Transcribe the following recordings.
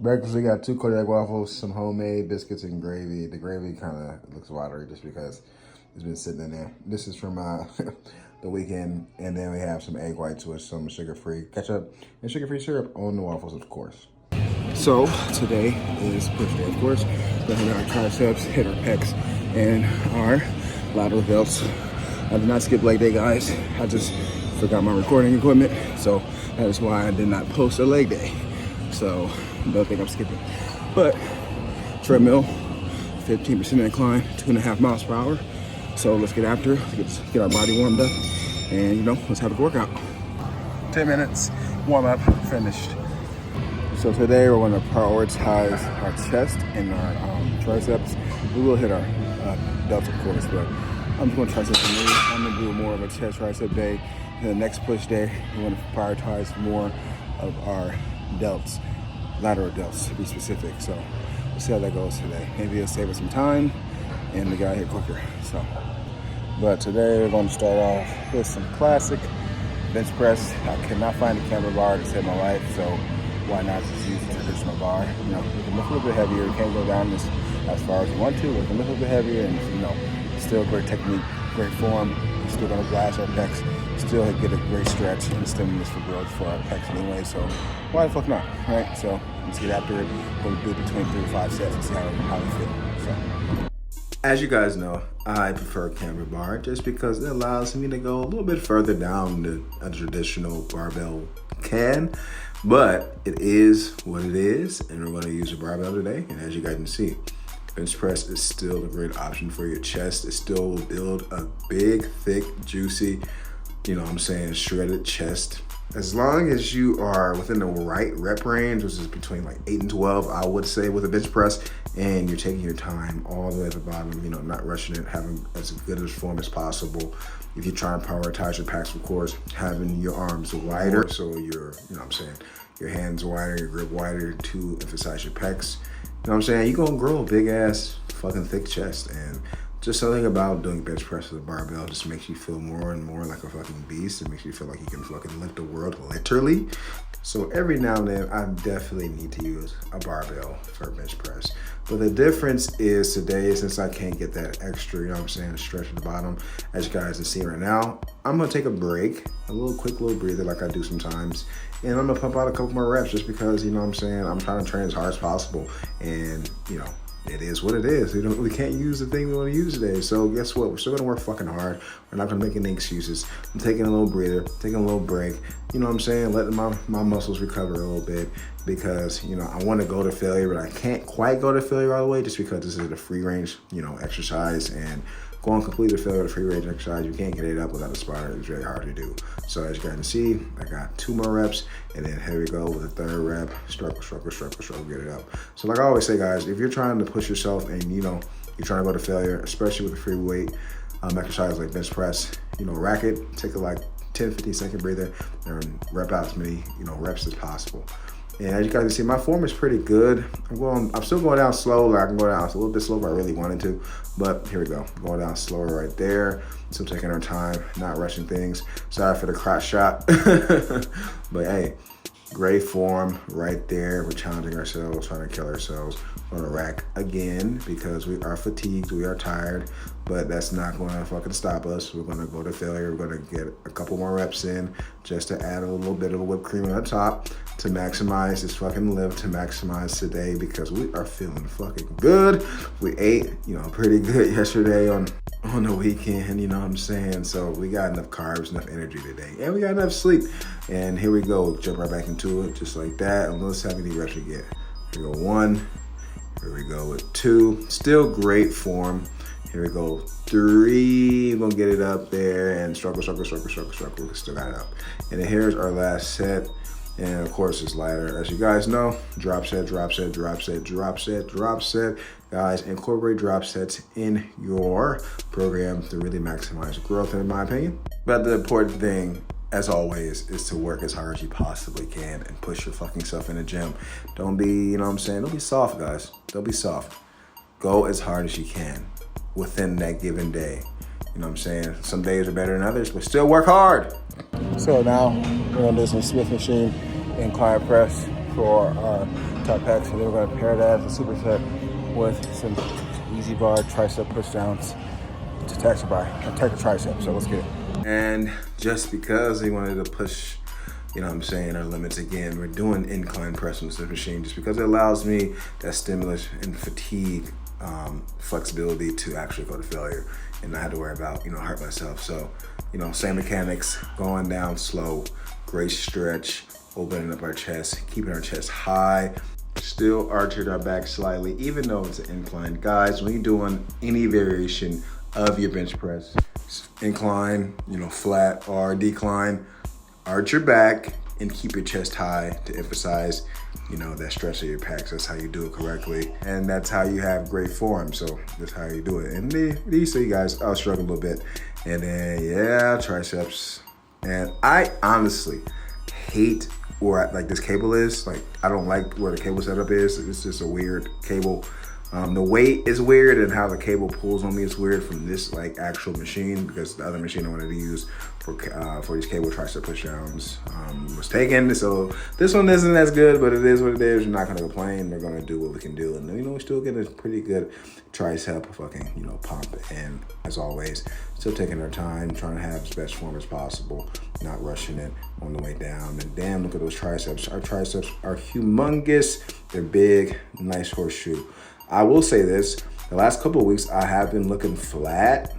Breakfast, we got 2 Kodiak waffles, some homemade biscuits, and gravy. The gravy kind of looks watery just because it's been sitting in there. This is from the weekend, and then we have some egg whites with some sugar-free ketchup and sugar-free syrup on the waffles, of course. So today is push day, of course. We're hitting our triceps, hit our pecs, and our lateral delts. I did not skip leg day, guys. I just forgot my recording equipment, so that is why I did not post a leg day. So don't think I'm skipping. But treadmill, 15% incline, 2.5 miles per hour. So let's get after it, get our body warmed up, and let's have a workout. 10 minutes, warm up, finished. So today we're going to prioritize our chest and our triceps. We will hit our delts, of course, but I'm just going to try something new. I'm going to do more of a chest tricep day. And the next push day, we're going to prioritize more of our delts, lateral delts to be specific. So we'll see how that goes today. Maybe it'll save us some time and we get out here quicker. But today we're going to start off with some classic bench press. I cannot find a camera bar to save my life, so why not just use a traditional bar? We can lift a little bit heavier. We can't go down this as far as we want to. We can lift a little bit heavier and still great technique, great form. We're still going to blast our pecs, still get a great stretch and stimulus for growth for our pecs anyway. So why the fuck not, right? So let's get after it. We'll do between 3 to 5 sets and see how we feel. So, as you guys know, I prefer a camera bar just because it allows me to go a little bit further down than a traditional barbell can. But it is what it is, and we're going to use a barbell today. And as you guys can see, bench press is still a great option for your chest. It still will build a big, thick, juicy, shredded chest. As long as you are within the right rep range, which is between like 8 and 12, I would say, with a bench press, and you're taking your time all the way at the bottom, not rushing it, having as good a form as possible. If you're trying to prioritize your packs, of course, having your arms wider, so your hands wider, your grip wider to emphasize your pecs. You're gonna grow a big ass fucking thick chest, and just something about doing bench press with a barbell just makes you feel more and more like a fucking beast. It makes you feel like you can fucking lift the world, literally. So every now and then, I definitely need to use a barbell for bench press. But the difference is today, since I can't get that extra, stretch at the bottom, as you guys can see right now, I'm gonna take a break, a quick little breather like I do sometimes, and I'm gonna pump out a couple more reps just because, I'm trying to train as hard as possible. And, it is what it is. We can't use the thing we want to use today. So guess what? We're still gonna work fucking hard. We're not gonna make any excuses. I'm taking a little breather, taking a little break. Letting my muscles recover a little bit because, I want to go to failure, but I can't quite go to failure all the way just because this is a free range, exercise, and going completely to failure with a free range exercise, you can't get it up without a spotter. It's very hard to do. So as you guys can see, I got 2 more reps, and then here we go with the 3rd rep. Struggle, get it up. So like I always say, guys, if you're trying to push yourself and you're trying to go to failure, especially with a free weight exercise like bench press, rack it, take a 10-15 second breather, and rep out as many reps as possible. And as you guys can see, my form is pretty good. I'm still going down slow. I can go down a little bit slow if I really wanted to, but here we go. Going down slower right there. Still taking our time, not rushing things. Sorry for the crotch shot, but hey, great form right there. We're challenging ourselves, trying to kill ourselves. We're gonna rack again because we are fatigued, we are tired, but that's not gonna fucking stop us. We're gonna go to failure. We're gonna get a couple more reps in just to add a little bit of a whipped cream on the top to maximize this fucking lift, to maximize today because we are feeling fucking good. We ate, pretty good yesterday on the weekend, So we got enough carbs, enough energy today, and we got enough sleep. And here we go, jump right back into it, just like that. And let's see how many reps we get. Here we go, 1. Here we go with 2. Still great form. Here we go, 3. We're gonna get it up there and struggle. We still got it up. And then here's our last set. And of course, it's lighter. As you guys know, drop set. Guys, incorporate drop sets in your program to really maximize growth, in my opinion. But the important thing, as always, is to work as hard as you possibly can and push your fucking self in the gym. Don't be, don't be soft, guys. Don't be soft. Go as hard as you can within that given day. Some days are better than others, but still work hard. So now we're gonna do some Smith machine incline press for our top pecs, and then we're gonna pair that as a superset with some easy bar tricep push downs to attack the tricep. So let's get it. And just because we wanted to push, you know what I'm saying, our limits again, we're doing incline press on this machine just because it allows me that stimulus and fatigue flexibility to actually go to failure and not have to worry about, hurt myself. So, same mechanics, going down slow, great stretch, opening up our chest, keeping our chest high, still arching our back slightly, even though it's an incline. Guys, when you're doing any variation of your bench press, incline, flat or decline, arch your back and keep your chest high to emphasize, that stretch of your pecs. That's how you do it correctly. And that's how you have great form. So that's how you do it. And these three guys, I'll struggle a little bit. And then, triceps. And I honestly hate where this cable is. I don't like where the cable setup is. It's just a weird cable. The weight is weird and how the cable pulls on me is weird from this actual machine, because the other machine I wanted to use for these cable tricep pushdowns was taken. So this one isn't as good, but it is what it is. We're not gonna complain. We're gonna do what we can do, and we're still getting a pretty good tricep pump. And as always, still taking our time, trying to have as best form as possible, not rushing it on the way down. And damn, look at those triceps. Our triceps are humongous. They're big, nice horseshoe. I will say this, the last couple of weeks I have been looking flat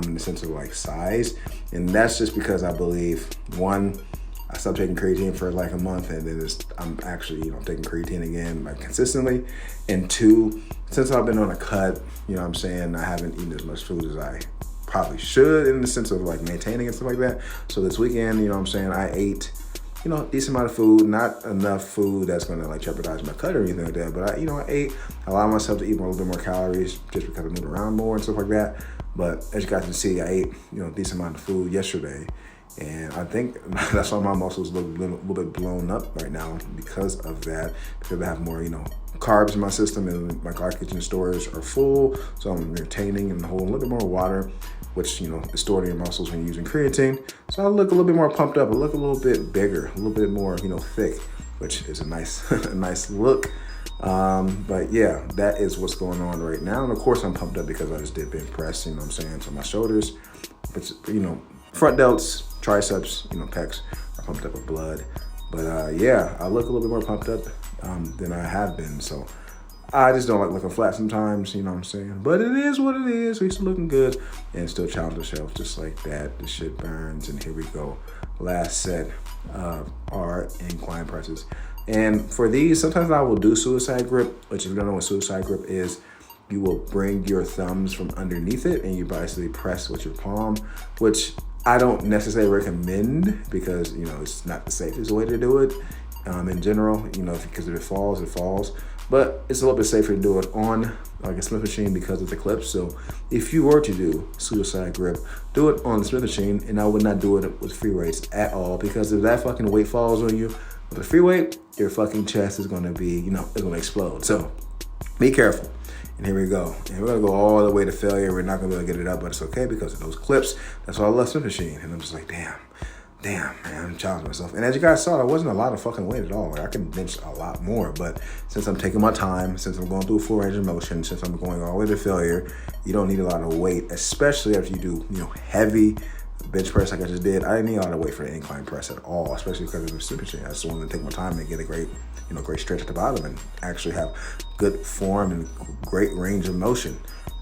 in the sense of size, and that's just because I believe, one, I stopped taking creatine for a month, and then I'm actually taking creatine again consistently, and two, since I've been on a cut, I haven't eaten as much food as I probably should in the sense of maintaining and stuff like that. So this weekend, I ate decent amount of food, not enough food that's gonna jeopardize my cut or anything like that. But I ate, allowed myself to eat a little bit more calories just because I moved around more and stuff like that. But as you guys can see, I ate, a decent amount of food yesterday. And I think that's why my muscles look a little bit blown up right now because of that, because I have more, carbs in my system and my glycogen stores are full. So I'm retaining and holding a little bit more water, which, is stored in your muscles when you're using creatine. So I look a little bit more pumped up. I look a little bit bigger, a little bit more, thick, which is a nice, a nice look. But yeah, that is what's going on right now. And of course I'm pumped up because I just did bench press, So my shoulders, but front delts, triceps, pecs are pumped up with blood. But I look a little bit more pumped up than I have been. So I just don't like looking flat sometimes, But it is what it is. We're still looking good and still challenge ourselves just like that. The shit burns, and here we go. Last set of our incline presses. And for these, sometimes I will do suicide grip, which if you don't know what suicide grip is, you will bring your thumbs from underneath it and you basically press with your palm, which I don't necessarily recommend because, it's not the safest way to do it in general, because if it falls, it falls. But it's a little bit safer to do it on a Smith machine because of the clips. So if you were to do suicide grip, do it on the Smith machine, and I would not do it with free weights at all, because if that fucking weight falls on you with a free weight, your fucking chest is gonna be, it's gonna explode. So be careful. And here we go. And we're gonna go all the way to failure. We're not gonna be able to get it up, but it's okay because of those clips. That's why I love Smith machine. And I'm just like, damn, man, I'm challenging myself. And as you guys saw, there wasn't a lot of fucking weight at all. I can bench a lot more, but since I'm taking my time, since I'm going through full range of motion, since I'm going all the way to failure, you don't need a lot of weight, especially after you do, heavy bench press like I just did. I didn't need a lot of weight for the incline press at all, especially because of the Smith machine. I just wanted to take my time and get a great, great stretch at the bottom and actually have good form and great range of motion.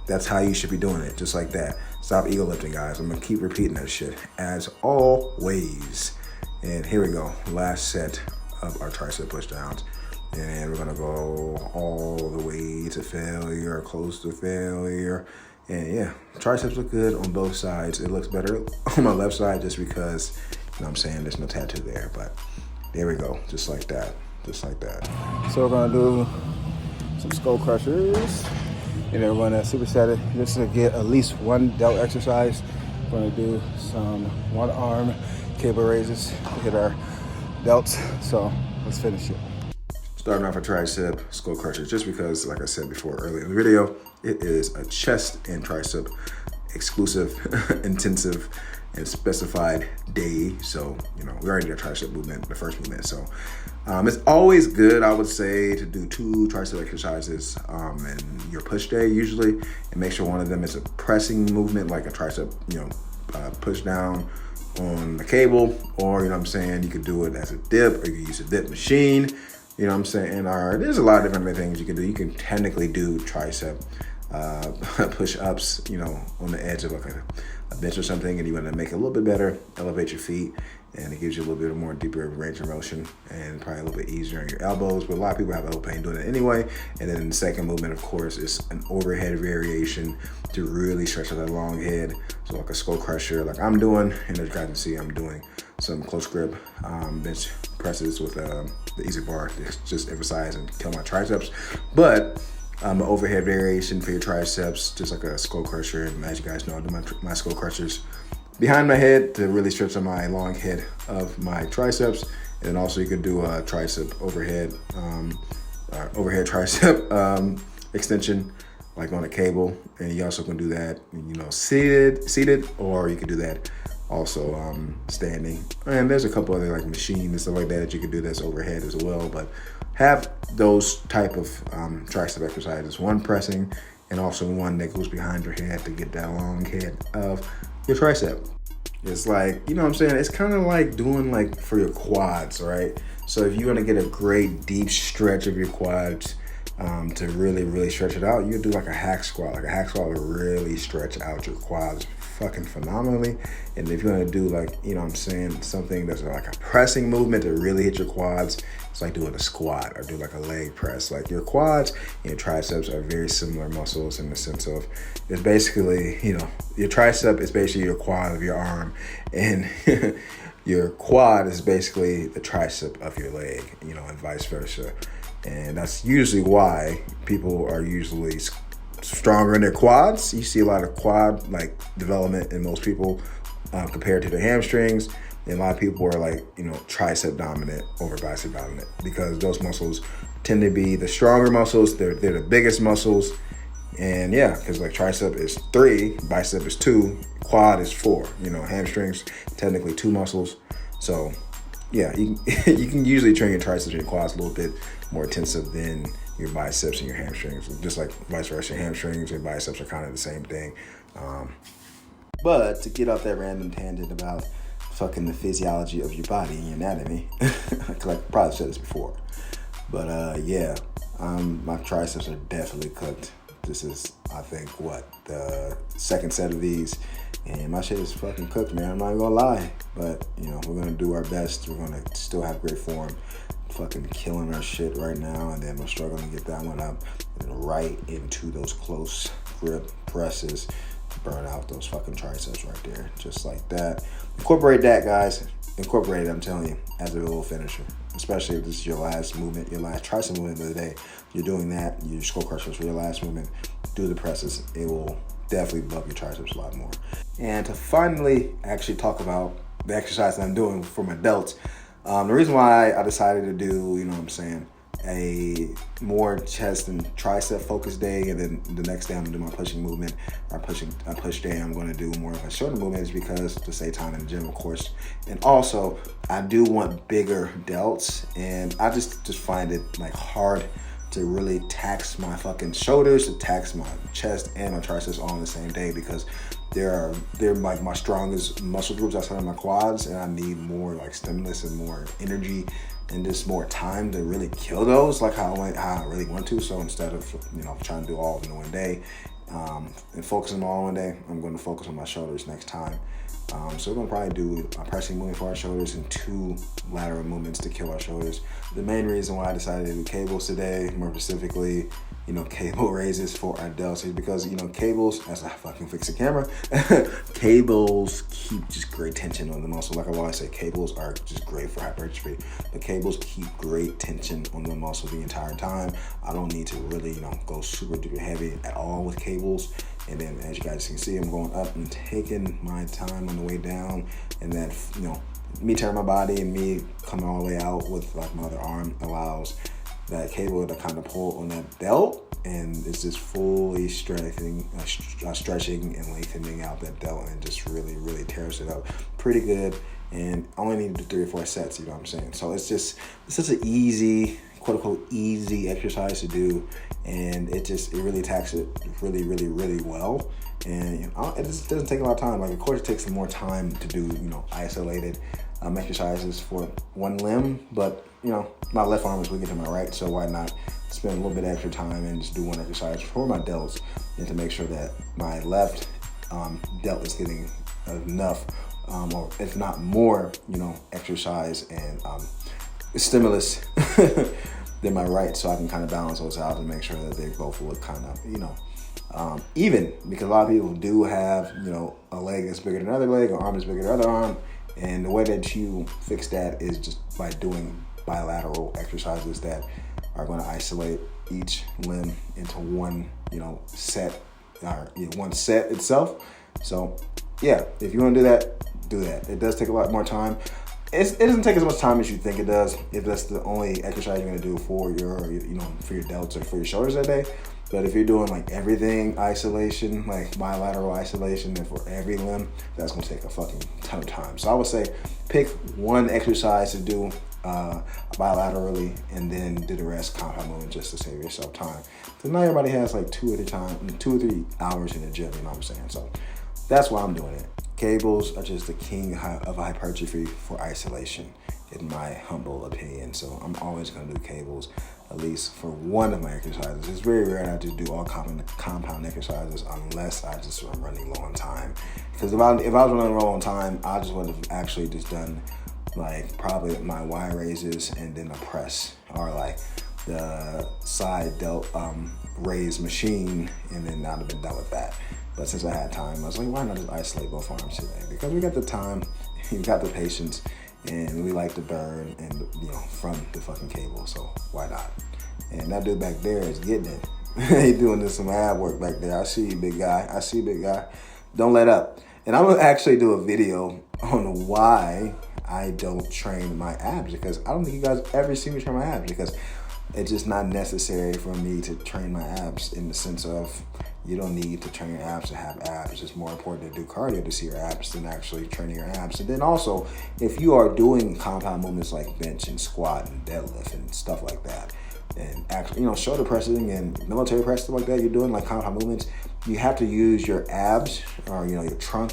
That's how you should be doing it, just like that. Stop ego lifting, guys. I'm gonna keep repeating that shit as always. And here we go, last set of our tricep push downs. And we're gonna go all the way to failure, close to failure. And yeah, triceps look good on both sides. It looks better on my left side just because, there's no tattoo there. But there we go, just like that, just like that. So we're gonna do some skull crushers, and then we're gonna superset it just to get at least one delt exercise. We're gonna do some one arm cable raises to hit our delts. So let's finish it. Starting off a tricep skull crusher, just because, like I said before earlier in the video, it is a chest and tricep exclusive, intensive, and specified day. So, we already did a tricep movement, the first movement. So it's always good, I would say, to do 2 tricep exercises in your push day usually, and make sure one of them is a pressing movement, like a tricep, push down on the cable, or, you could do it as a dip, or you could use a dip machine, or there's a lot of different things you can do. You can technically do tricep push-ups, on the edge of like a bench or something, and you want to make it a little bit better, elevate your feet, and it gives you a little bit more deeper range of motion and probably a little bit easier on your elbows. But a lot of people have elbow pain doing it anyway. And then the second movement, of course, is an overhead variation to really stretch out that long head. So like a skull crusher, like I'm doing, and as you guys can see, I'm doing some close grip bench presses with the easy bar to just emphasize and kill my triceps. But an overhead variation for your triceps, just like a skull crusher. And as you guys know, I do my skull crushers behind my head to really stretch on my long head of my triceps. And then also you could do a tricep overhead tricep extension, like on a cable. And you also can do that, seated, or you could do that also standing. And there's a couple other like machines and stuff like that you can do that's overhead as well. But have those type of tricep exercises, one pressing and also one that goes behind your head to get that long head of your tricep. It's like, it's kind of like doing like for your quads, right? So if you want to get a great deep stretch of your quads to really, really stretch it out, you do like a hack squat. Like a hack squat will really stretch out your quads fucking phenomenally. And if you want to do like, something that's like a pressing movement to really hit your quads, it's like doing a squat or do like a leg press. Like your quads and your triceps are very similar muscles in the sense of it's basically, your tricep is basically your quad of your arm, and your quad is basically the tricep of your leg, and vice versa. And that's usually why people are usually stronger in their quads. You see a lot of quad like development in most people compared to the hamstrings. And a lot of people are like, tricep dominant over bicep dominant because those muscles tend to be the stronger muscles. They're the biggest muscles. And yeah, because like tricep is 3, bicep is 2, quad is 4. Hamstrings, technically 2 muscles. So yeah, you can usually train your triceps and your quads a little bit more intensive than your biceps and your hamstrings. Just like vice versa, hamstrings and biceps are kind of the same thing. But to get off that random tangent about fucking the physiology of your body and your anatomy, like I probably said this before, but my triceps are definitely cooked. This is, I think, the second set of these, and my shit is fucking cooked, man. I'm not gonna lie, but we're gonna do our best. We're gonna still have great form, fucking killing our shit right now, and then we're struggling to get that one up and right into those close grip presses to burn out those fucking triceps right there, just like that. Incorporate that, guys. Incorporate it, I'm telling you, as a little finisher. Especially if this is your last movement, your last tricep movement of the day. You're doing that, your skull crushers for your last movement. Do the presses. It will definitely bump your triceps a lot more. And to finally actually talk about the exercise that I'm doing for my delts, the reason why I decided to do, a more chest and tricep focused day, and then the next day I'm gonna do my pushing movement, or push day I'm gonna do more of a shoulder movement, is because to save time in the gym, of course. And also I do want bigger delts, and I just find it like hard to really tax my fucking shoulders, to tax my chest and my triceps all on the same day, because they're like my strongest muscle groups outside of my quads, and I need more like stimulus and more energy and just more time to really kill those, like how I really want to. So instead of trying to do all of them in one day and focusing them all one day, I'm going to focus on my shoulders next time. So we're going to probably do a pressing movement for our shoulders and 2 lateral movements to kill our shoulders. The main reason why I decided to do cables today, more specifically, cable raises for our delts, is because, cables, as I fucking fix the camera, cables keep just great tension on the muscle. Like I always say, cables are just great for hypertrophy. The cables keep great tension on the muscle the entire time. I don't need to really, go super duper heavy at all with cables. And then as you guys can see, I'm going up and taking my time on the way down. And then, me turning my body and me coming all the way out with like my other arm allows that cable to kind of pull on that delt and it's just fully stretching and lengthening out that delt, and just really tears it up pretty good. And only need to do 3 or 4 sets, you know what I'm saying? So it's such an easy, quote unquote, easy exercise to do, and it really attacks it really well. And it just doesn't take a lot of time. Like, of course, it takes some more time to do, isolated exercises for one limb, but my left arm is weaker than my right, so why not spend a little bit extra time and just do one exercise for my delts, and to make sure that my left delt is getting enough, or if not more, exercise and stimulus than my right, so I can kind of balance those out and make sure that they both look kind of, even, because a lot of people do have, a leg that's bigger than another leg, or arm is bigger than another arm, and the way that you fix that is just by doing bilateral exercises that are going to isolate each limb into one, set, or one set itself. So yeah, if you want to do that. It does take a lot more time. It doesn't take as much time as you think it does, if that's the only exercise you're going to do for your, for your delts or for your shoulders that day. But if you're doing like everything isolation, like bilateral isolation, and for every limb, that's going to take a fucking ton of time. So I would say pick one exercise to do bilaterally, and then do the rest compound movement, just to save yourself time. Because not everybody has like 2 or 3 hours in the gym, you know what I'm saying? So that's why I'm doing it. Cables are just the king of hypertrophy for isolation, in my humble opinion. So I'm always going to do cables, at least for one of my exercises. It's very rare that I just do all compound exercises, unless I'm running low on time. Because if I was running low on time, I just would have actually just done like probably my Y raises and then a press, or like the side delt raise machine, and then I'd have been done with that. But since I had time, I was like, why not just isolate both arms today? Because we got the time, we got the patience, and we like to burn, and from the fucking cable. So why not? And that dude back there is getting it. He doing some ab work back there. I see you, big guy. Don't let up. And I'm gonna actually do a video on why I don't train my abs, because I don't think you guys ever see me train my abs, because it's just not necessary for me to train my abs, in the sense of, you don't need to train your abs to have abs. It's more important to do cardio to see your abs than actually training your abs. And then also, if you are doing compound movements like bench and squat and deadlift and stuff like that, and actually, shoulder pressing and military press, stuff like that, you're doing like compound movements, you have to use your abs, or your trunk,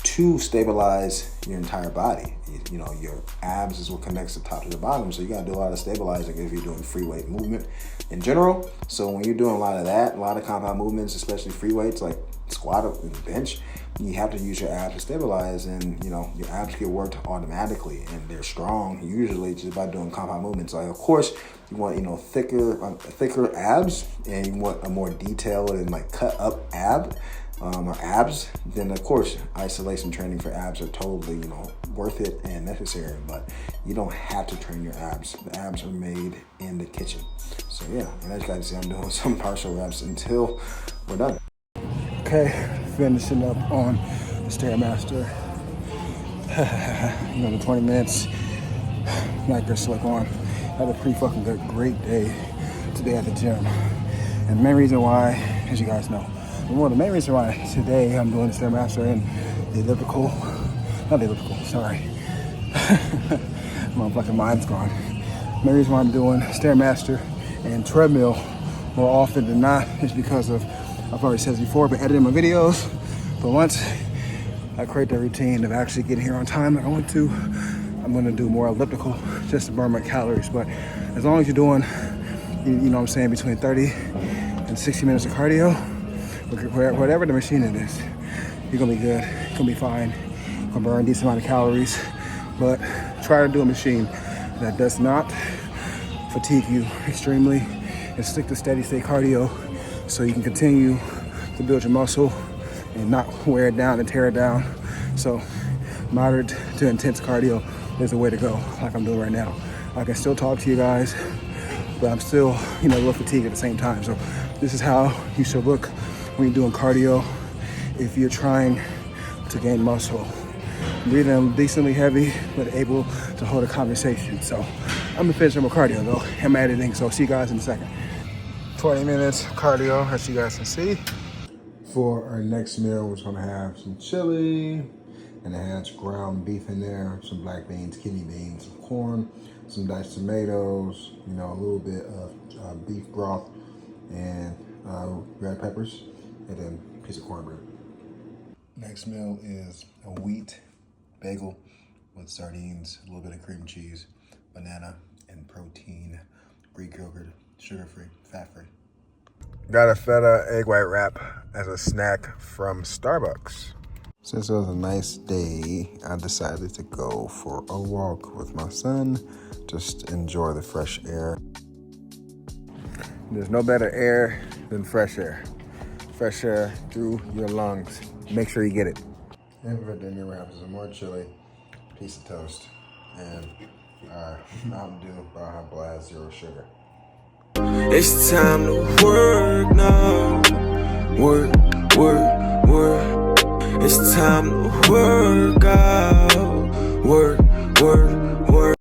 to stabilize your entire body. Your abs is what connects the top to the bottom, so you gotta do a lot of stabilizing if you're doing free weight movement in general. So when you're doing a lot of that, a lot of compound movements, especially free weights like squat and bench, you have to use your abs to stabilize, and your abs get worked automatically, and they're strong usually just by doing compound movements. Like, of course, you want thicker abs, and you want a more detailed and like cut up ab, or abs, then of course isolation training for abs are totally worth it and necessary. But you don't have to train your abs. The abs are made in the kitchen. So yeah, and as you guys see, I'm doing some partial reps until we're done. Okay, finishing up on the Stairmaster. Another 20 minutes. Like this, look on. Had a pretty fucking great day today at the gym. And the main reason why, as you guys know, the main reason why today I'm doing the Stairmaster and the elliptical, sorry. My fucking mind's gone. The main reason why I'm doing Stairmaster and treadmill more often than not is because of, I've already said this before, I've been editing my videos, but once I create the routine of actually getting here on time like I want to, I'm gonna do more elliptical just to burn my calories. But as long as you're doing, between 30 and 60 minutes of cardio, whatever the machine it is, you're gonna be good, you're gonna be fine, you're gonna burn a decent amount of calories. But try to do a machine that does not fatigue you extremely, and stick to steady state cardio so you can continue to build your muscle and not wear it down and tear it down. So moderate to intense cardio is the way to go, like I'm doing right now. I can still talk to you guys, but I'm still, a little fatigued at the same time. So this is how you should look when you're doing cardio if you're trying to gain muscle. Breathing decently heavy, but able to hold a conversation. So I'm gonna finish my cardio though. I'm editing, so see you guys in a second. 20 minutes cardio, as you guys can see. For our next meal, we're gonna have some chili, and it has ground beef in there, some black beans, kidney beans, some corn, some diced tomatoes, you know, a little bit of beef broth, and red peppers, and then a piece of cornbread. Next meal is a wheat bagel with sardines, a little bit of cream cheese, banana, and protein, Greek yogurt, sugar-free, fat-free. Got a feta egg white wrap as a snack from Starbucks. Since it was a nice day, I decided to go for a walk with my son, just enjoy the fresh air. There's no better air than fresh air. Fresh air through your lungs. Make sure you get it. And for dinner, we have some more chili, piece of toast, and Mountain Dew Baja Blast Zero Sugar. It's time to work now. Work, work, work. It's time to work out. Work.